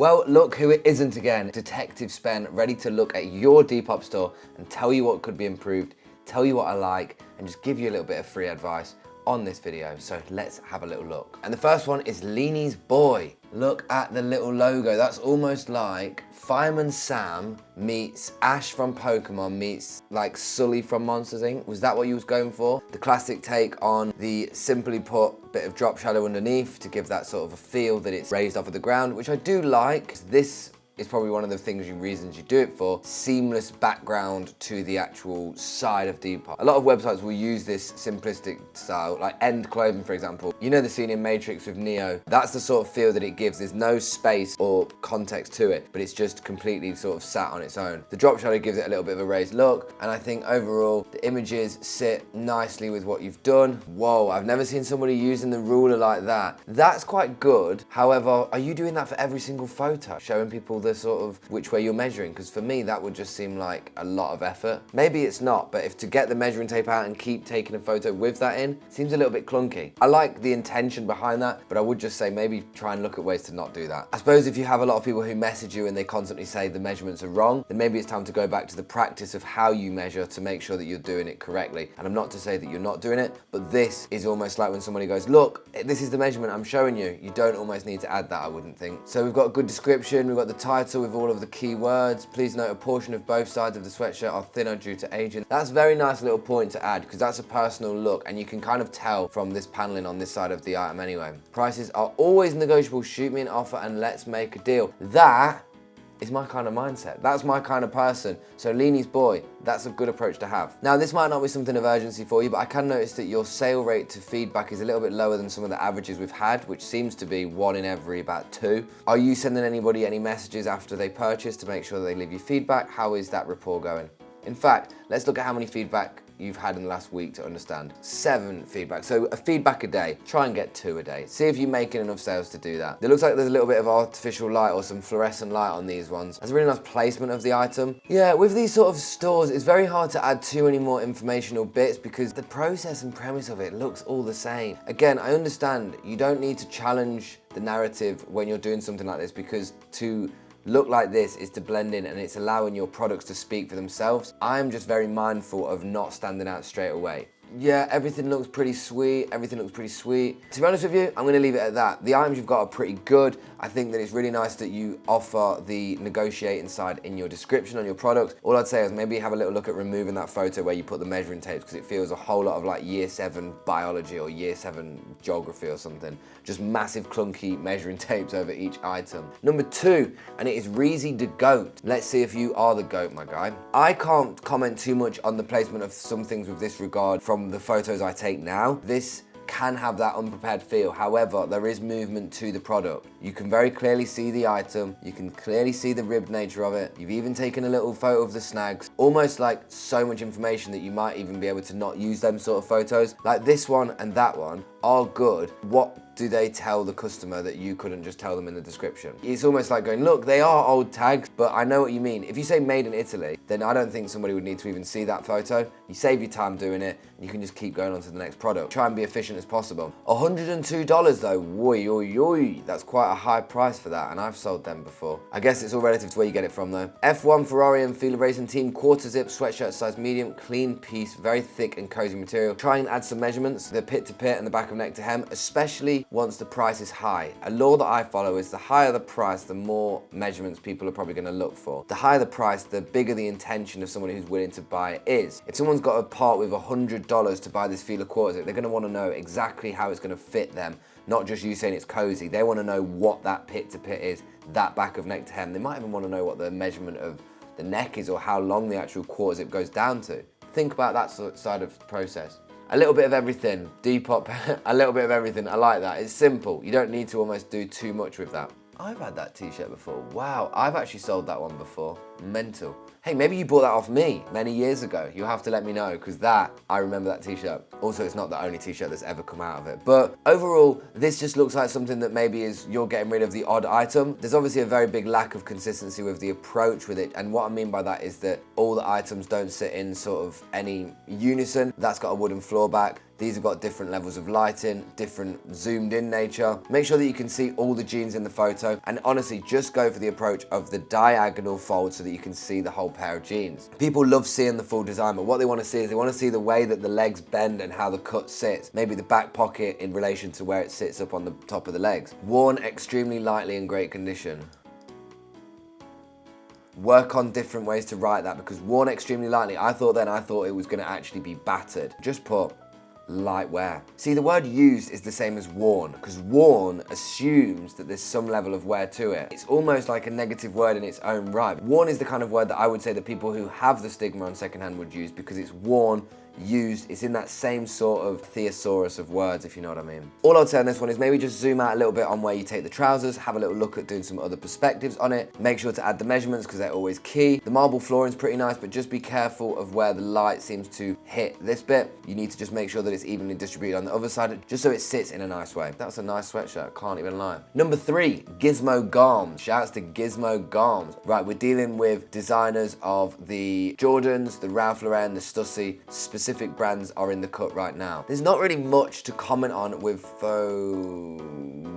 Well, look who it isn't again. Detective Spen, ready to look at your Depop store and tell you what could be improved, tell you what I like, and just give you a little bit of free advice on this video. So let's have a little look. And the first one is Leanie's Boy. Look at the little logo. That's almost like Fireman Sam meets Ash from Pokemon meets like Sully from Monsters Inc. Was that what you was going for? The classic take on the simply put bit of drop shadow underneath to give that sort of a feel that it's raised off of the ground, which I do like. This is probably one of the reasons you do it for. Seamless background to the actual side of Depop. A lot of websites will use this simplistic style, like End Clothing, for example. You know the scene in Matrix with Neo? That's the sort of feel that it gives. There's no space or context to it, but it's just completely sort of sat on its own. The drop shadow gives it a little bit of a raised look, and I think overall the images sit nicely with what you've done. Whoa, I've never seen somebody using the ruler like that. That's quite good. However, are you doing that for every single photo? Showing people the sort of which way you're measuring, because for me that would just seem like a lot of effort. Maybe it's not, but if to get the measuring tape out and keep taking a photo with that in seems a little bit clunky. I like the intention behind that, but I would just say maybe try and look at ways to not do that. I suppose if you have a lot of people who message you and they constantly say the measurements are wrong, then maybe it's time to go back to the practice of how you measure to make sure that you're doing it correctly. And I'm not to say that you're not doing it, but this is almost like when somebody goes, look, this is the measurement I'm showing you. You don't almost need to add that, I wouldn't think. So we've got a good description, we've got the title with all of the key words. Please note a portion of both sides of the sweatshirt are thinner due to aging. That's a very nice little point to add because that's a personal look and you can kind of tell from this paneling on this side of the item anyway. Prices are always negotiable. Shoot me an offer and let's make a deal. That is my kind of mindset. That's my kind of person. So Leanie's Boy, that's a good approach to have. Now this might not be something of urgency for you, but I can notice that your sale rate to feedback is a little bit lower than some of the averages we've had, which seems to be 1 in every about 2. Are you sending anybody any messages after they purchase to make sure that they leave you feedback? How is that rapport going? In fact, let's look at how many feedback you've had in the last week to understand. 7 feedback, so a feedback a day. Try and get 2 a day. See if you're making enough sales to do that. It looks like there's a little bit of artificial light or some fluorescent light on these ones. That's a really nice placement of the item. Yeah, with these sort of stores, it's very hard to add too many more informational bits because the process and premise of it looks all the same. Again, I understand you don't need to challenge the narrative when you're doing something like this because to look like this is to blend in and it's allowing your products to speak for themselves. I'm just very mindful of not standing out straight away. Yeah, everything looks pretty sweet. Everything looks pretty sweet. To be honest with you, I'm gonna leave it at that. The items you've got are pretty good. I think that it's really nice that you offer the negotiating side in your description on your product. All I'd say is maybe have a little look at removing that photo where you put the measuring tapes because it feels a whole lot of like year 7 biology or year 7 geography or something. Just massive clunky measuring tapes over each item. Number 2, and it is Reezy the Goat. Let's see if you are the goat, my guy. I can't comment too much on the placement of some things with this regard from the photos I take now. This can have that unprepared feel. However, there is movement to the product. You can very clearly see the item. You can clearly see the ribbed nature of it. You've even taken a little photo of the snags. Almost like so much information that you might even be able to not use them sort of photos. Like this one and that one are good. What do they tell the customer that you couldn't just tell them in the description? It's almost like going, look, they are old tags, but I know what you mean. If you say made in Italy, then I don't think somebody would need to even see that photo. You save your time doing it, and you can just keep going on to the next product. Try and be efficient as possible. $102 though, oi. That's quite a high price for that, and I've sold them before. I guess it's all relative to where you get it from though. F1 Ferrari and Fila Racing Team quarter zip sweatshirt size medium, clean piece, very thick and cozy material. Try and add some measurements, the pit to pit and the back of neck to hem, especially once the price is high. A law that I follow is the higher the price, the more measurements people are probably gonna look for. The higher the price, the bigger the intention of someone who's willing to buy it is. If someone's got a part with $100 to buy this Fila quarter zip, they're gonna wanna know exactly how it's gonna fit them, not just you saying it's cozy. They wanna know what that pit to pit is, that back of neck to hem. They might even wanna know what the measurement of the neck is or how long the actual quarter zip goes down to. Think about that side of the process. A little bit of everything, Depop, a little bit of everything. I like that. It's simple. You don't need to almost do too much with that. I've had that t-shirt before. Wow, I've actually sold that one before. Mental. Hey, maybe you bought that off me many years ago. You'll have to let me know, because I remember that t-shirt. Also, it's not the only t-shirt that's ever come out of it. But overall, this just looks like something that maybe is you're getting rid of the odd item. There's obviously a very big lack of consistency with the approach with it. And what I mean by that is that all the items don't sit in sort of any unison. That's got a wooden floor back. These have got different levels of lighting, different zoomed in nature. Make sure that you can see all the jeans in the photo, and honestly, just go for the approach of the diagonal fold so that you can see the whole pair of jeans. People love seeing the full design, but what they want to see is they want to see the way that the legs bend and how the cut sits. Maybe the back pocket in relation to where it sits up on the top of the legs. Worn extremely lightly in great condition. Work on different ways to write that, because worn extremely lightly, I thought it was going to actually be battered. Just put light wear. See, the word used is the same as worn, because worn assumes that there's some level of wear to it. It's almost like a negative word in its own right. Worn is the kind of word that I would say that people who have the stigma on secondhand would use, because it's worn, used, it's in that same sort of thesaurus of words, if you know what I mean. All I'd say on this one is maybe just zoom out a little bit on where you take the trousers, have a little look at doing some other perspectives on it. Make sure to add the measurements because they're always key. The marble flooring's pretty nice, but just be careful of where the light seems to hit this bit. You need to just make sure that it's evenly distributed on the other side, just so it sits in a nice way. That's a nice sweatshirt, can't even lie. Number 3, Gizmo GS. Shouts to Gizmo GS. Right, we're dealing with designers of the Jordans, the Ralph Lauren, the Stussy. Specific brands are in the cut right now. There's not really much to comment on with faux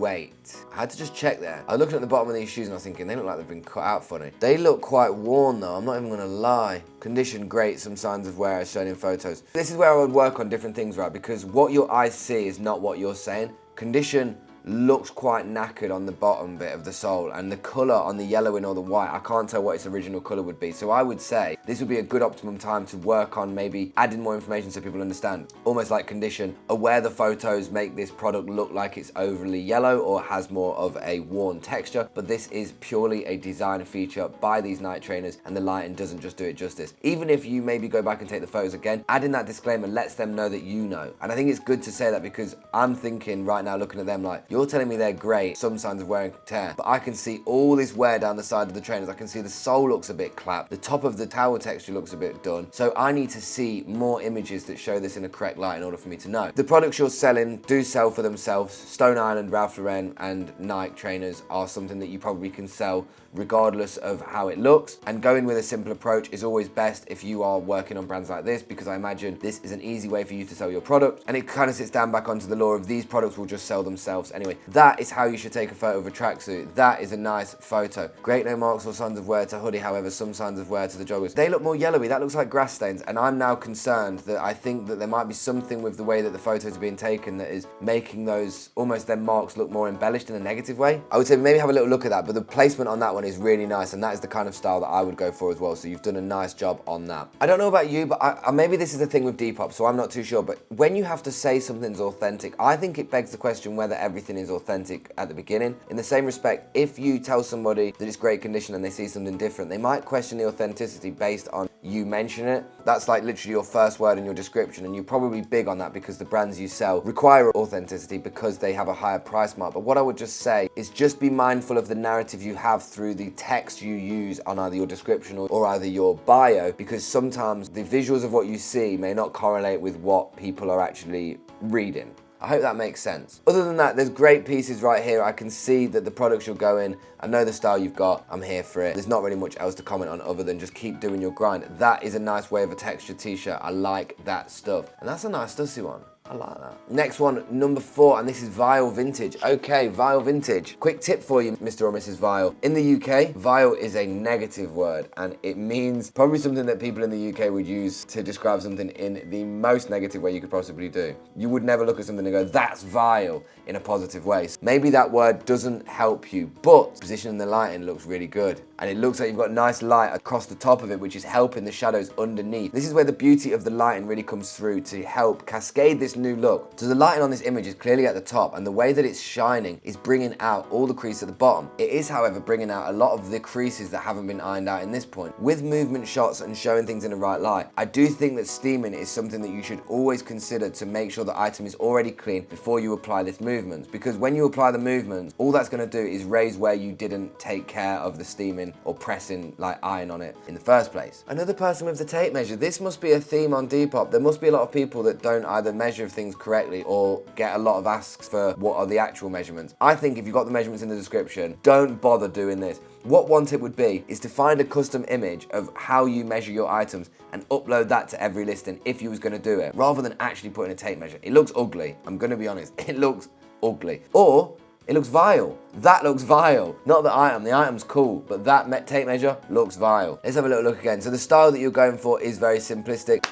weight. I had to just check there. I was looking at the bottom of these shoes and I was thinking they look like they've been cut out funny. They look quite worn though, I'm not even gonna lie. Condition great, some signs of wear as shown in photos. This is where I would work on different things, right? Because what your eyes see is not what you're saying. Condition looks quite knackered on the bottom bit of the sole, and the colour on the yellowing or the white, I can't tell what its original colour would be. So I would say this would be a good optimum time to work on maybe adding more information so people understand. Almost like condition, aware the photos make this product look like it's overly yellow or has more of a worn texture, but this is purely a design feature by these Nike trainers, and the lighting doesn't just do it justice. Even if you maybe go back and take the photos again, adding that disclaimer lets them know that you know. And I think it's good to say that, because I'm thinking right now looking at them like, you're telling me they're great, some signs of wear and tear, but I can see all this wear down the side of the trainers. I can see the sole looks a bit clapped, the top of the towel texture looks a bit done. So I need to see more images that show this in a correct light in order for me to know. The products you're selling do sell for themselves. Stone Island, Ralph Lauren and Nike trainers are something that you probably can sell regardless of how it looks, and going with a simple approach is always best if you are working on brands like this, because I imagine this is an easy way for you to sell your product, and it kind of sits down back onto the law of these products will just sell themselves anyway. That is how you should take a photo of a tracksuit. That is a nice photo. Great no marks or signs of wear to hoodie, however some signs of wear to the joggers. They look more yellowy, that looks like grass stains, and I'm now concerned that I think that there might be something with the way that the photos are being taken that is making those, almost their marks look more embellished in a negative way. I would say maybe have a little look at that, but the placement on that one is really nice, and that is the kind of style that I would go for as well, so you've done a nice job on that. I don't know about you, but maybe this is the thing with Depop, so I'm not too sure, but when you have to say something's authentic, I think it begs the question whether everything is authentic at the beginning. In the same respect, if you tell somebody that it's great condition and they see something different, they might question the authenticity based on you mention it. That's like literally your first word in your description, and you're probably big on that because the brands you sell require authenticity because they have a higher price mark. But what I would just say is just be mindful of the narrative you have through the text you use on either your description or either your bio, because sometimes the visuals of what you see may not correlate with what people are actually reading. I hope that makes sense. Other than that, there's great pieces right here. I can see that the products you're going, I know the style you've got, I'm here for it. There's not really much else to comment on other than just keep doing your grind. That is a nice way of a textured t-shirt. I like that stuff. And that's a nice Stussy one. I like that. Next one, number 4, and this is Vile Vintage. Okay, Vile Vintage. Quick tip for you, Mr. or Mrs. Vile. In the UK, vile is a negative word, and it means probably something that people in the UK would use to describe something in the most negative way you could possibly do. You would never look at something and go, that's vile, in a positive way. Maybe that word doesn't help you, but positioning the lighting looks really good. And it looks like you've got nice light across the top of it, which is helping the shadows underneath. This is where the beauty of the lighting really comes through to help cascade this new look. So the lighting on this image is clearly at the top, and the way that it's shining is bringing out all the crease at the bottom. It is, however, bringing out a lot of the creases that haven't been ironed out in this point. With movement shots and showing things in the right light, I do think that steaming is something that you should always consider to make sure the item is already clean before you apply this movements, because when you apply the movements, all that's going to do is raise where you didn't take care of the steaming or pressing like iron on it in the first place. Another person with the tape measure. This must be a theme on Depop. There must be a lot of people that don't either measure of things correctly or get a lot of asks for what are the actual measurements. I think if you've got the measurements in the description, don't bother doing this. What one tip would be is to find a custom image of how you measure your items and upload that to every listing if you was going to do it, rather than actually putting a tape measure. It looks ugly. I'm going to be honest. It looks ugly. Or it looks vile. That looks vile. Not the item. The item's cool, but that tape measure looks vile. Let's have a little look again. So the style that you're going for is very simplistic.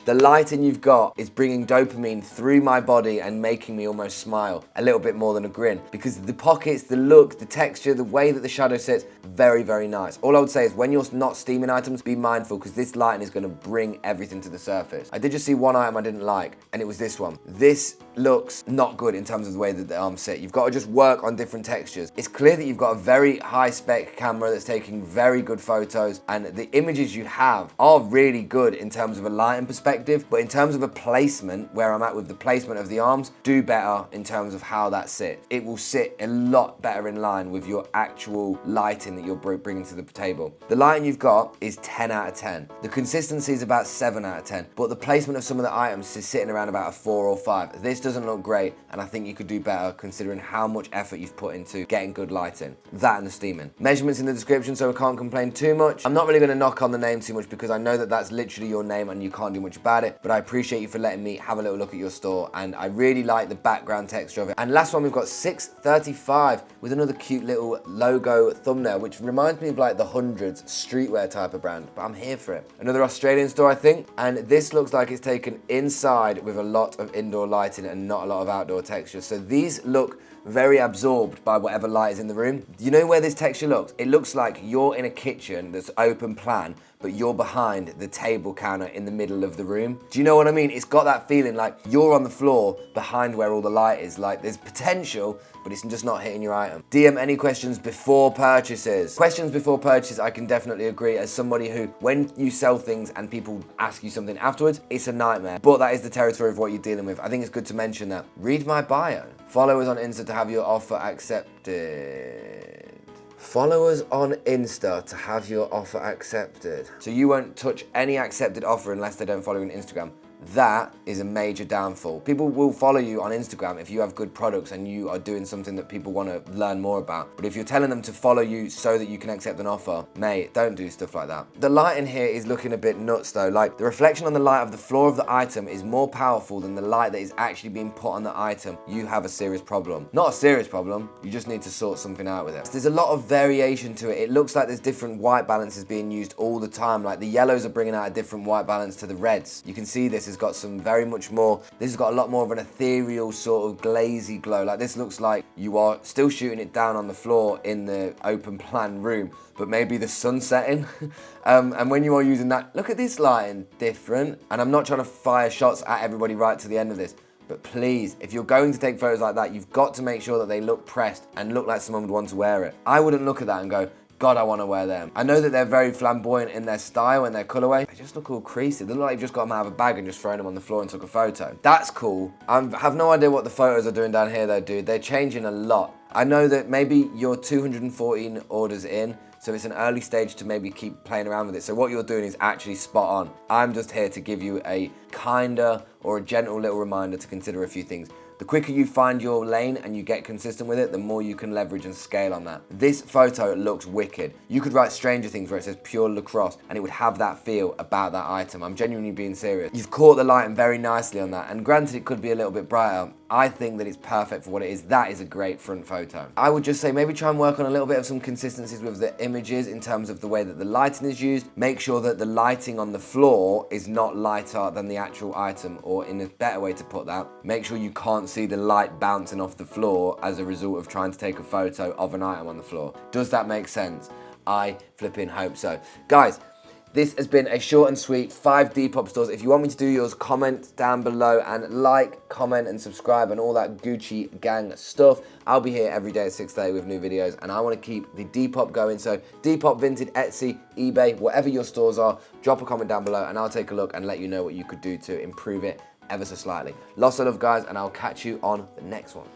The lighting you've got is bringing dopamine through my body and making me almost smile a little bit more than a grin, because the pockets, the look, the texture, the way that the shadow sits, very, very nice. All I would say is when you're not steaming items, be mindful, because this lighting is going to bring everything to the surface. I did just see one item I didn't like, and it was this one. This looks not good in terms of the way that the arms sit. You've got to just work on different textures. It's clear that you've got a very high spec camera that's taking very good photos, and the images you have are really good in terms of a lighting perspective. But in terms of a placement, where I'm at with the placement of the arms, do better in terms of how that sits. It will sit a lot better in line with your actual lighting that you're bringing to the table. The lighting you've got is 10 out of 10. The consistency is about 7 out of 10, but the placement of some of the items is sitting around about a 4 or 5. This doesn't look great, and I think you could do better considering how much effort you've put into getting good lighting. That and the steaming. Measurements in the description, so I can't complain too much. I'm not really going to knock on the name too much because I know that that's literally your name and you can't do much about it, but I appreciate you for letting me have a little look at your store, and I really like the background texture of it. And last one, we've got 635 with another cute little logo thumbnail, which reminds me of like the Hundreds streetwear type of brand, but I'm here for it. Another Australian store, I think, and this looks like it's taken inside with a lot of indoor lighting and not a lot of outdoor texture. So these look very absorbed by whatever light is in the room. You know where this texture looks? It looks like you're in a kitchen that's open plan, but you're behind the table counter in the middle of the room. Do you know what I mean? It's got that feeling like you're on the floor behind where all the light is. Like there's potential, but it's just not hitting your item. DM any questions before purchases. Questions before purchase, I can definitely agree, as somebody who, when you sell things and people ask you something afterwards, it's a nightmare. But that is the territory of what you're dealing with. I think it's good to mention that. Read my bio. Follow us on Insta to have your offer accepted. Follow us on Insta to have your offer accepted. So you won't touch any accepted offer unless they don't follow you on Instagram. That is a major downfall. People will follow you on Instagram if you have good products and you are doing something that people want to learn more about. But if you're telling them to follow you so that you can accept an offer, mate, don't do stuff like that. The lighting here is looking a bit nuts though. Like the reflection on the light of the floor of the item is more powerful than the light that is actually being put on the item. You have a serious problem. Not a serious problem, you just need to sort something out with it. There's a lot of variation to it. It looks like there's different white balances being used all the time. Like the yellows are bringing out a different white balance to the reds. You can see this has got some very much more, this has got a lot more of an ethereal sort of glazy glow. Like this looks like you are still shooting it down on the floor in the open plan room, but maybe the sun setting. And when you are using that, look at this lighting, different. And I'm not trying to fire shots at everybody right to the end of this, but please, if you're going to take photos like that, you've got to make sure that they look pressed and look like someone would want to wear it. I wouldn't look at that and go, God, I want to wear them. I know that they're very flamboyant in their style and their colorway. They just look all creasy. They look like you've just got them out of a bag and just thrown them on the floor and took a photo. That's cool. I have no idea what the photos are doing down here though, dude. They're changing a lot. I know that maybe you're 214 orders in, so it's an early stage to maybe keep playing around with it. So what you're doing is actually spot on. I'm just here to give you a kinder or a gentle little reminder to consider a few things. The quicker you find your lane and you get consistent with it, the more you can leverage and scale on that. This photo looks wicked. You could write Stranger Things where it says pure lacrosse and it would have that feel about that item. I'm genuinely being serious. You've caught the lighting very nicely on that, and granted it could be a little bit brighter. I think that it's perfect for what it is. That is a great front photo. I would just say maybe try and work on a little bit of some consistencies with the images in terms of the way that the lighting is used. Make sure that the lighting on the floor is not lighter than the actual item, or in a better way to put that, make sure you can't see the light bouncing off the floor as a result of trying to take a photo of an item on the floor. Does that make sense? I flipping hope so. Guys, this has been a short and sweet 5 Depop stores. If you want me to do yours, comment down below and like, comment and subscribe and all that Gucci gang stuff. I'll be here every day at 6:30 with new videos, and I want to keep the Depop going. So Depop, Vinted, Etsy, eBay, whatever your stores are, drop a comment down below and I'll take a look and let you know what you could do to improve it ever so slightly. Lots of love, guys, and I'll catch you on the next one.